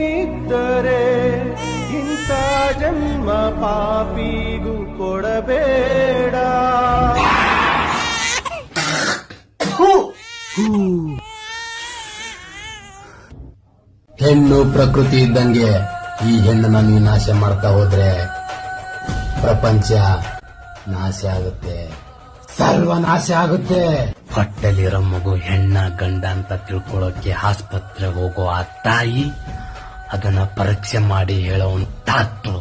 ನೀನಿದ್ದರೆ ಇಂಥ ಜನ್ಮ ಪಾಪಿಗೂ ಕೊಡಬೇಡ. ಹೆಣ್ಣು ಪ್ರಕೃತಿ ಇದ್ದಂಗೆ ಈ ಹೆಣ್ಣನ್ನ ನೀವು ನಾಶ ಮಾಡ್ತಾ ಹೋದ್ರೆ ಪ್ರಪಂಚ ನಾಶ ಆಗುತ್ತೆ, ಸರ್ವನಾಶ ಆಗುತ್ತೆ. ಹೊಟ್ಟೆಲಿರೋ ಮಗು ಹೆಣ್ಣ ಗಂಡ ಅಂತ ತಿಳ್ಕೊಳ್ಳೋಕೆ ಆಸ್ಪತ್ರೆಗೆ ಹೋಗೋ ಆ ತಾಯಿ, ಅದನ್ನ ಪರೀಕ್ಷೆ ಮಾಡಿ ಹೇಳೋ ಡಾಕ್ಟ್ರು.